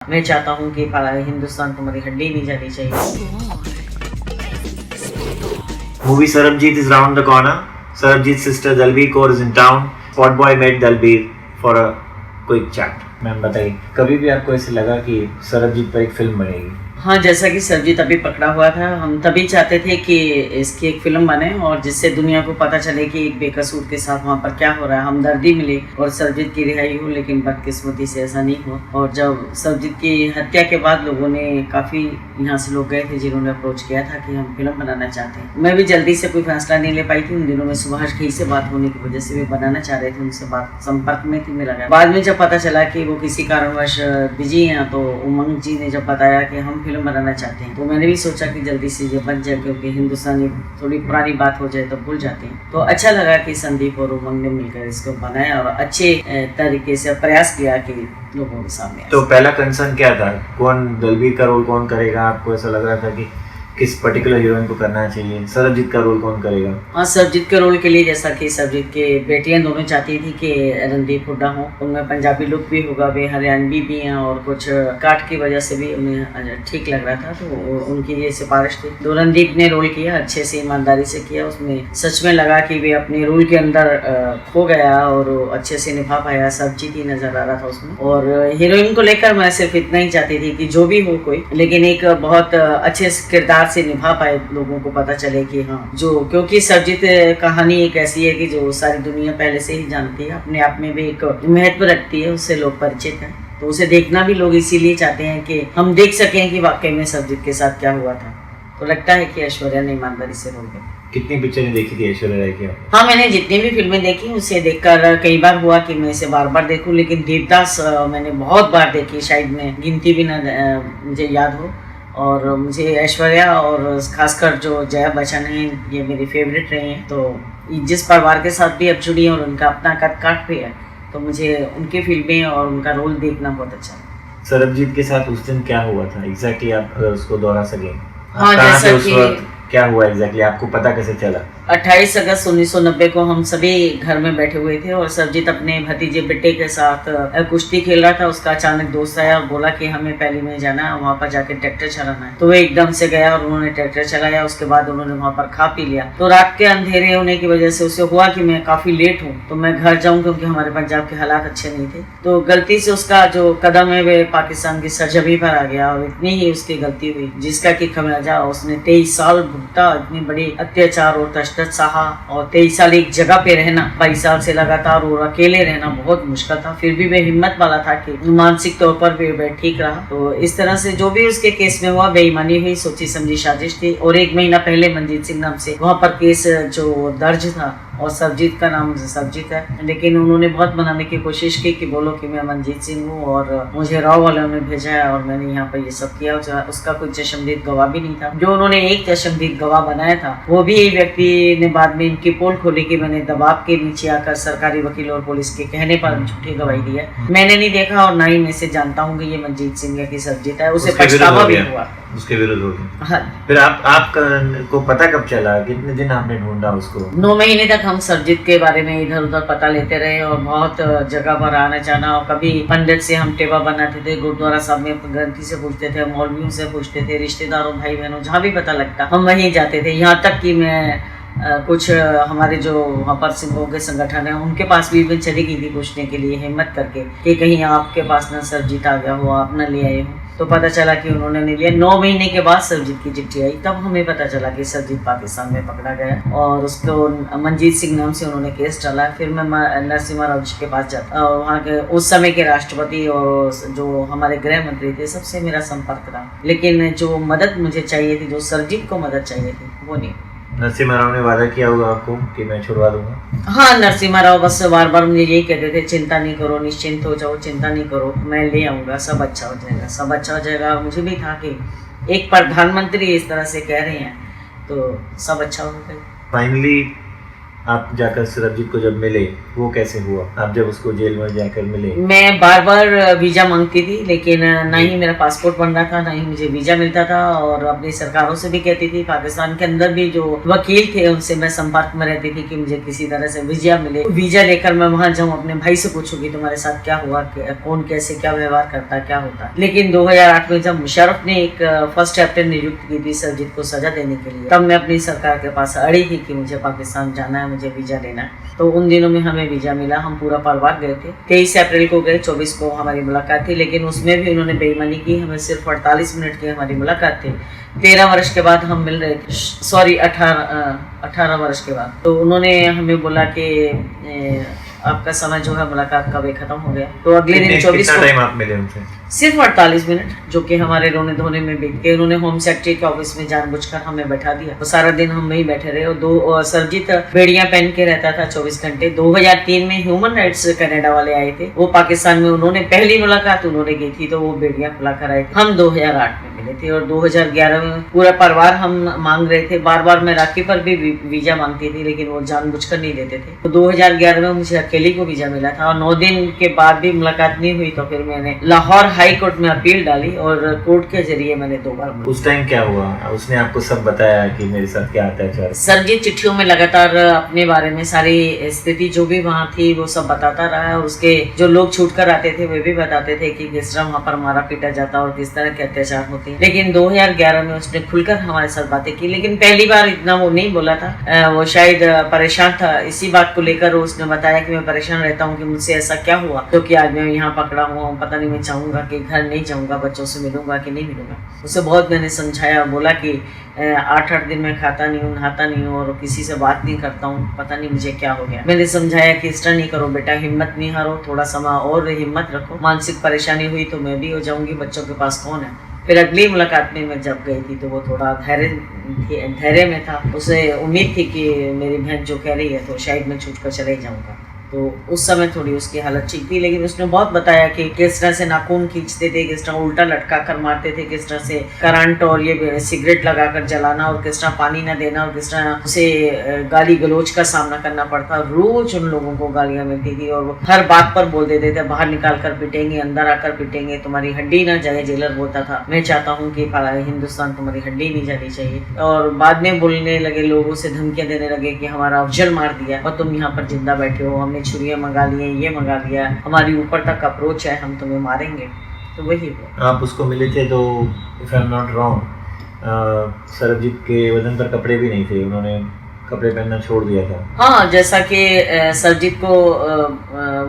मैं चाहता हूँ कि हिंदुस्तान को मेरी हड्डी नहीं जानी चाहिए। Movie Sarabjit is round the corner. Sarabjit's sister Dalbir Kaur is in town. Spot boy met Dalbir for a quick chat. Ma'am बताइए, कभी भी आपको ऐसे लगा कि सरबजीत पर एक फिल्म बनेगी? हाँ, जैसा कि सरबजीत अभी पकड़ा हुआ था, हम तभी चाहते थे कि इसकी एक फिल्म बने और जिससे दुनिया को पता चले कि एक बेकसूर के साथ वहाँ पर क्या हो रहा है, हमदर्दी मिले और सरबजीत की रिहाई हो। लेकिन बदकिस्मती से ऐसा नहीं हुआ। और जब सरबजीत की हत्या के बाद लोगों ने काफ़ी यहाँ से लोग गए थे जिन्होंने अप्रोच किया था कि हम फिल्म बनाना चाहते हैं। मैं भी जल्दी से कोई फैसला नहीं ले पाई थी। उन दिनों में सुभाष घई से बात होने की वजह से वे बनाना चाह रहे थे, उनसे बात संपर्क में थी मेरा। बाद में जब पता चला कि वो किसी कारणवश बिजी हैं तो उमंग जी ने जब बताया कि हम फिल्म बनाना चाहते हैं तो मैंने भी सोचा कि जल्दी से ये बन जाए, क्योंकि हिंदुस्तानी थोड़ी पुरानी बात हो जाए तो भूल जाते हैं। तो अच्छा लगा कि संदीप और उमंग ने मिलकर इसको बनाया और अच्छे तरीके से प्रयास किया कि लोगों के सामने। तो पहला कंसर्न क्या था, कौन दलबीर का रोल कौन करेगा? आपको ऐसा लग रहा था कि किस पर्टिकुलर हीरोइन को करना चाहिए? सरबजीत का रोल कौन करेगा? हाँ, सरबजीत के रोल के लिए जैसा कि सरबजीत के बेटियां दोनों चाहती थी कि रणदीप हुड्डा हो, उनमें पंजाबी लुक भी होगा, वे हरियाणवी भी हैं और कुछ काट की वजह से भी उन्हें ठीक लग रहा था, तो उनकी ये सिफारिश थी। तो रणदीप ने रोल किया, अच्छे से ईमानदारी से किया। उसमें सच में लगा कि वे अपने रोल के अंदर खो गया और अच्छे से निभा पाया। सरबजीत ही नजर आ रहा था उसमें। और हीरोइन को लेकर मैं सिर्फ इतना ही चाहती थी कि जो भी हो कोई, लेकिन एक बहुत अच्छे किरदार से निभा पाए, लोगों को पता चले कि हाँ जो, क्योंकि सरबजीत कहानी एक ऐसी है कि जो सारी दुनिया पहले से ही जानती है, अपने आप में भी एक महत्व रखती है, उससे लोग परिचित हैं। तो उसे देखना भी लोग इसीलिए चाहते हैं कि हम देख सकें कि वाकई में सरबजीत के साथ क्या हुआ था। तो लगता है कि ऐश्वर्या ने ईमानदारी से रोल किया। कितनी पिक्चरें देखी थी ऐश्वर्या राय की? हाँ, मैंने जितनी भी फिल्में देखी उसे देखकर कई बार हुआ कि मैं इसे बार बार देखूं, लेकिन देवदास मैंने बहुत बार देखी, शायद मैं गिनती भी ना मुझे याद हो। और मुझे ऐश्वर्या और खासकर जो जया बच्चन है, ये मेरी फेवरेट रही हैं। तो जिस परिवार के साथ भी अब जुड़ी हैं और उनका अपना कद काठ भी है, तो मुझे उनकी फिल्में और उनका रोल देखना बहुत अच्छा है। सरबजीत के साथ उस दिन क्या हुआ था एग्जैक्टली, आप अगर उसको दोहरा सकें? हाँ, जैसा कि क्या हुआ एग्जैक्टली, आपको पता कैसे चला? 28 अगस्त 1990 को हम सभी घर में बैठे हुए थे और सरबजीत अपने भतीजे बेटे के साथ कुश्ती खेल रहा था। उसका अचानक दोस्त आया और बोला कि हमें पहली में जाना है, वहाँ पर जाके ट्रैक्टर चलाना है। तो वो एकदम से गया और उन्होंने ट्रैक्टर चलाया। उसके बाद उन्होंने वहाँ पर खा पी लिया। तो रात के अंधेरे होने की वजह से उसे हुआ कि मैं काफी लेट हूँ तो मैं घर जाऊँ, क्योंकि हमारे पंजाब के हालात अच्छे नहीं थे। तो गलती से उसका जो कदम है वे पाकिस्तान की सरजमी पर आ गया और इतनी ही उसकी गलती हुई जिसका कि खमियाजा उसने 23 साल भुगता। इतनी बड़ी अत्याचार और तशद्दुद सहा और 23 साल एक जगह पे रहना, 22 साल से लगातार और अकेले रहना बहुत मुश्किल था। फिर भी वह हिम्मत वाला था कि मानसिक तौर पर भी वह ठीक रहा। तो इस तरह से जो भी उसके केस में हुआ बेईमानी हुई, सोची समझी साजिश थी। और 1 महीना पहले मनजीत सिंह नाम से वहाँ पर केस जो दर्ज था और सरबजीत का नाम सरबजीत है, लेकिन उन्होंने बहुत मनाने की कोशिश की कि बोलो कि मैं मनजीत सिंह हूँ और मुझे राव वालों ने भेजा है और मैंने यहाँ पर ये सब किया। उसका कोई चश्मदीद गवाह भी नहीं था। जो उन्होंने एक चश्मदीद गवाह बनाया था वो भी एक व्यक्ति ने बाद में इनकी पोल खोली कि मैंने दबाव के नीचे आकर सरकारी वकील और पुलिस के कहने पर झूठी गवाही दी है। मैंने नहीं देखा और ना ही मैं से जानता हूँ कि ये मनजीत सिंह है कि सरबजीत है। उसे पछतावा भी हुआ, उसके विरुद्ध हो गया। हाँ। फिर आप को पता कब चला? कितने दिन आपने ढूंढा उसको? 9 महीने तक हम सरबजीत के बारे में इधर उधर पता लेते रहे और बहुत जगह पर आना जाना। और कभी पंडित से हम टेबा बनाते थे, गुरुद्वारा साहब में ग्रंथी से पूछते थे, मौलवियों से पूछते थे, रिश्तेदारों भाई बहनों जहाँ भी पता लगता हम वहीं जाते थे। यहाँ तक कि मैं कुछ हमारे जो वहाँ पर सिंहों के संगठन है उनके पास भी मैं चली गई थी पूछने के लिए हिम्मत करके कि कहीं आपके पास ना सरबजीत आ गया हो, आप न ले आए हो। तो पता चला कि उन्होंने नहीं लिया। 9 महीने के बाद सरबजीत की चिट्ठी आई, तब हमें पता चला कि सरबजीत पाकिस्तान में पकड़ा गया और उसको मनजीत सिंह नाम से उन्होंने केस डाला। फिर मैं नरसिम्हा राव जी के पास जाता और वहाँ के उस समय के राष्ट्रपति और जो हमारे गृह मंत्री थे सबसे मेरा संपर्क रहा, लेकिन जो मदद मुझे चाहिए थी, जो सरबजीत को मदद चाहिए थी, वो नहीं। नरसिम्हा राव ने वादा किया होगा आपको कि मैं छुड़वा दूंगा? हाँ, नरसिम्हा राव बस बार बार मुझे यही कहते थे, चिंता नहीं करो, निश्चिंत हो जाओ, चिंता नहीं करो, मैं ले आऊँगा, सब अच्छा हो जाएगा, सब अच्छा हो जाएगा। मुझे भी था कि एक प्रधानमंत्री इस तरह से कह रहे हैं तो सब अच्छा हो जाएगा। फाइनली आप जाकर सरबजीत को जब मिले वो कैसे हुआ? आप जब उसको जेल में जाकर मिले? मैं बार बार वीजा मांगती थी, लेकिन ना ही मेरा पासपोर्ट बन रहा था, ना ही मुझे वीजा मिलता था। और अपनी सरकारों से भी कहती थी, पाकिस्तान के अंदर भी जो वकील थे उनसे मैं संपर्क में रहती थी कि मुझे किसी तरह से वीजा मिले, वीजा लेकर मैं वहां जाऊं, अपने भाई से पूछूं कि तुम्हारे साथ क्या हुआ, कौन कैसे क्या व्यवहार करता, क्या होता। लेकिन 2008 में जब मुशर्रफ ने एक फर्स्ट कैप्टन नियुक्त की थी सरजीत को सजा देने के लिए, तब मैं अपनी सरकार के पास अड़ी थी कि मुझे पाकिस्तान जाना है, मुझे वीजा लेना है। तो उन दिनों में हमें वीजा मिला, हम पूरा परिवार गए थे। 23 अप्रैल को गए, 24 को हमारी मुलाकात थी, लेकिन उसमें भी उन्होंने बेईमानी की। हमें सिर्फ 48 मिनट की हमारी मुलाकात थी। 13 वर्ष के बाद हम मिल रहे थे, सॉरी 18 वर्ष के बाद। तो उन्होंने हमें बोला कि आपका समय जो है मुलाकात का वे खत्म हो गया। तो अगले दिन 24 को टाइम आप मिले उनसे? सिर्फ 48 मिनट, जो कि हमारे रोने धोने में बीत गए। उन्होंने होम सेक्रेटरी के ऑफिस में जानबूझकर हमें बैठा दिया, तो सारा दिन हम वहीं बैठे रहे। और सरजीत बेड़ियां पहन के रहता था 24 घंटे। 2003 में ह्यूमन राइट्स कनाडा वाले आए थे, वो पाकिस्तान में, उन्होंने पहली मुलाकात उन्होंने की थी, तो वो बेड़ियां खुलाकर आए थे। हम 2008 में मिले थे और 2011 में पूरा परिवार हम मांग रहे थे। बार बार मैं राखी पर भी वीजा मांगती थी, लेकिन वो जानबूझकर नहीं देते थे। तो 2011 में मुझे अकेली को वीजा मिला था और 9 दिन के बाद भी मुलाकात नहीं हुई। तो फिर मैंने लाहौर हाई कोर्ट में अपील डाली और कोर्ट के जरिए मैंने 2 बार। उस टाइम क्या हुआ? उसने आपको सब बताया कि मेरे साथ क्या अत्याचार? सरजीत चिट्ठियों में लगातार अपने बारे में सारी स्थिति जो भी वहाँ थी वो सब बताता रहा, और उसके जो लोग छूट कर आते थे वे भी बताते थे कि किस तरह वहाँ पर मारा पीटा जाता और किस तरह के अत्याचार होते हैं। लेकिन 2011 में उसने खुलकर हमारे साथ बातें की, लेकिन पहली बार इतना वो नहीं बोला था। वो शायद परेशान था, इसी बात को लेकर उसने बताया कि मैं परेशान रहता हूँ कि मुझसे ऐसा क्या हुआ तो कि आज मैं यहाँ पकड़ा हुआ हूँ, पता नहीं मैं चाहूंगा कि घर नहीं जाऊंगा, बच्चों से मिलूंगा कि नहीं मिलूंगा। उसे बहुत मैंने समझाया, बोला कि 8-8 दिन मैं खाता नहीं हूँ, नहाता नहीं हूँ और किसी से बात नहीं करता हूँ, पता नहीं मुझे क्या हो गया। मैंने समझाया कि इस तरह नहीं करो बेटा, हिम्मत नहीं हारो, थोड़ा समय और हिम्मत रखो, मानसिक परेशानी हुई तो मैं भी हो जाऊंगी, बच्चों के पास कौन है। फिर अगली मुलाकात में मैं जब गई थी तो वो थोड़ा धैर्य में था। उसे उम्मीद थी कि मेरी बहन जो कह रही है तो शायद मैं छूट कर चले जाऊंगा। तो उस समय थोड़ी उसकी हालत ठीक थी, लेकिन उसने बहुत बताया कि किस तरह से नाखून खींचते थे, किस तरह उल्टा लटका कर मारते थे, किस तरह से करंट और ये सिगरेट लगाकर जलाना, और किस तरह पानी न देना, और किस तरह उसे गाली गलोच का सामना करना पड़ता। रोज उन लोगों को गालियां मिलती थी और वो हर बात पर बोल देते थे, बाहर निकाल कर पीटेंगे, अंदर आकर पीटेंगे, तुम्हारी हड्डी ना जाए। जेलर बोलता था, मैं चाहता हूँ कि हिंदुस्तान तुम्हारी हड्डी नहीं जानी चाहिए। और बाद में बोलने लगे, लोगों से धमकियां देने लगे कि हमारा अफजल मार दिया और तुम यहाँ पर जिंदा बैठे हो, हमने छुरियां मंगा ली हैं, ये मंगा लिया, हमारी ऊपर तक अप्रोच है, हम तुम्हें मारेंगे। तो वही हुआ। आप उसको मिले थे तो if I am not wrong Sarabjit के बदन पर कपड़े भी नहीं थे, उन्होंने कपड़े पहनना छोड़ दिया था। हाँ, जैसा कि सरजीत को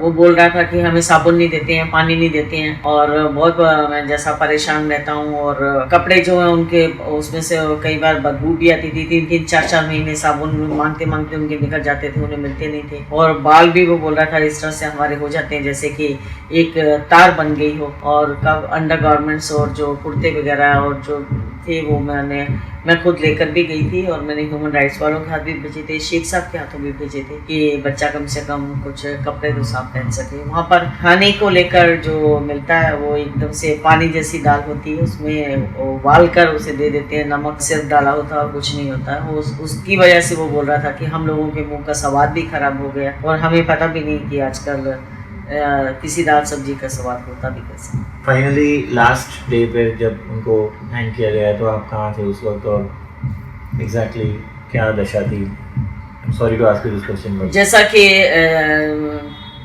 वो बोल रहा था कि हमें साबुन नहीं देते हैं, पानी नहीं देते हैं, और बहुत मैं जैसा परेशान रहता हूँ, और कपड़े जो है उनके उसमें से कई बार बदबू भी आती थी। 3-3, 4-4 महीने साबुन मांगते मांगते उनके निकल जाते थे, उन्हें मिलते नहीं थे। और बाल भी वो बोल रहा था इस तरह से हमारे हो जाते हैं जैसे कि एक तार बन गई हो। और कब अंडर गारमेंट्स और जो कुर्ते वगैरह और जो थे वो मैं खुद लेकर भी गई थी, और मैंने ह्यूमन राइट्स वालों के हाथ भी भेजे थे, शेख साहब के हाथों भी भेजे थे कि बच्चा कम से कम कुछ कपड़े तो साफ पहन सके। वहाँ पर खाने को लेकर जो मिलता है वो एकदम से पानी जैसी दाल होती है, उसमें उबाल कर उसे दे देते हैं, नमक सिर्फ डाला होता है और कुछ नहीं होता है। उसकी वजह से वो बोल रहा था कि हम लोगों के मुँह का स्वाद भी खराब हो गया, और हमें पता भी नहीं कि आजकल किसी दाल सब्जी का स्वाद होता भी कैसे। फाइनली लास्ट डे पे जब उनको हैंग किया गया तो आप कहाँ थे उस वक्त, और एग्जैक्टली क्या दशा थी? Sorry to ask you this question. जैसा कि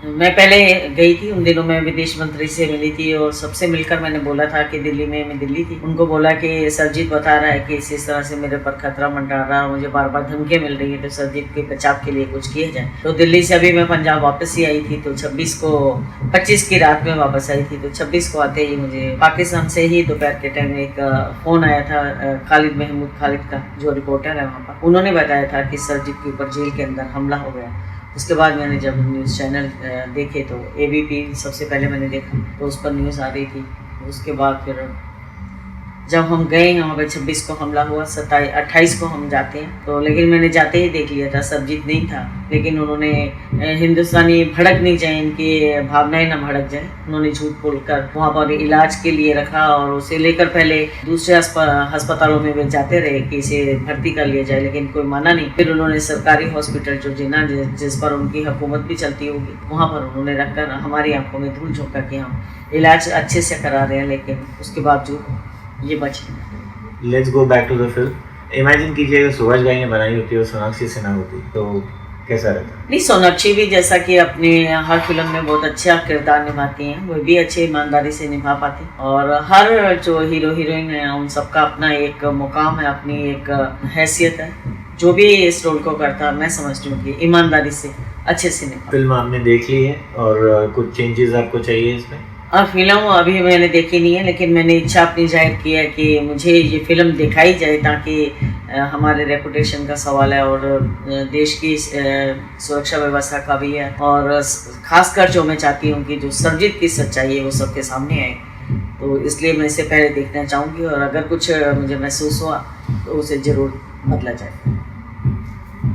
मैं पहले गई थी, उन दिनों में विदेश मंत्री से मिली थी और सबसे मिलकर मैंने बोला था कि मैं दिल्ली थी। उनको बोला कि सरजीत बता रहा है कि इस तरह से मेरे पर खतरा मंडरा रहा है, मुझे बार बार धमकियां मिल रही है, तो सरजीत के बचाव के लिए कुछ किया जाए। तो दिल्ली से अभी मैं पंजाब वापस ही आई थी, तो 25 की रात में वापस आई थी। तो 26 को आते ही मुझे पाकिस्तान से ही दोपहर के टाइम एक फ़ोन आया था महमूद खालिद का, जो रिपोर्टर है वहाँ पर। उन्होंने बताया था कि सरजीत के ऊपर जेल के अंदर हमला हो गया। उसके बाद मैंने जब न्यूज़ चैनल देखे तो ABP सबसे पहले मैंने देखा, तो उस पर न्यूज़ आ रही थी। उसके बाद फिर जब हम गए वहाँ पे 26 को हमला हुआ, 28 को हम जाते हैं तो, लेकिन मैंने जाते ही देख लिया था सरबजीत नहीं था। लेकिन उन्होंने हिंदुस्तानी भड़क नहीं जाए, इनकी भावनाएं ना भड़क जाए, उन्होंने झूठ बोलकर वहाँ पर इलाज के लिए रखा और उसे लेकर पहले दूसरे अस्पतालों में वे जाते रहे कि इसे भर्ती कर लिया जाए, लेकिन कोई माना नहीं। फिर उन्होंने सरकारी हॉस्पिटल जो जिना जिस पर उनकी हुकूमत भी चलती होगी वहाँ पर उन्होंने रखकर हमारी आंखों में धूल झोंका कि हम इलाज अच्छे से करा रहे हैं, लेकिन उसके बावजूद ये बचे। Let's go back to the film. Imagine कीजिए अगर सुभाष घाई ने बनाई होती और सोनाक्षी सिन्हा होती तो कैसा रहता? नहीं, सोनाक्षी भी जैसा कि अपने हर फिल्म में बहुत अच्छा किरदार निभाती हैं, वो भी अच्छे ईमानदारी से निभा पाती। और हर जो हीरो हीरोइन है उन सबका अपना एक मुकाम है, अपनी एक हैसियत है। जो भी इस रोल को करता मैं समझती हूँ कि ईमानदारी से अच्छे से निभा। फिल्म आपने देख ली है और कुछ चेंजेस आपको चाहिए इसमें? फिल्म अभी मैंने देखी नहीं है, लेकिन मैंने इच्छा अपनी जाहिर की है कि मुझे ये फिल्म दिखाई जाए, ताकि हमारे रेपुटेशन का सवाल है और देश की सुरक्षा व्यवस्था का भी है। और खासकर जो मैं चाहती हूँ कि जो सरबजीत की सच्चाई है वो सबके सामने आए, तो इसलिए मैं इसे पहले देखना चाहूँगी और अगर कुछ मुझे महसूस हुआ तो उसे ज़रूर बदला जाए।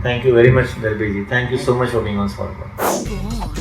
Thank you very much Dalbir ji, thank you so much for being on spot.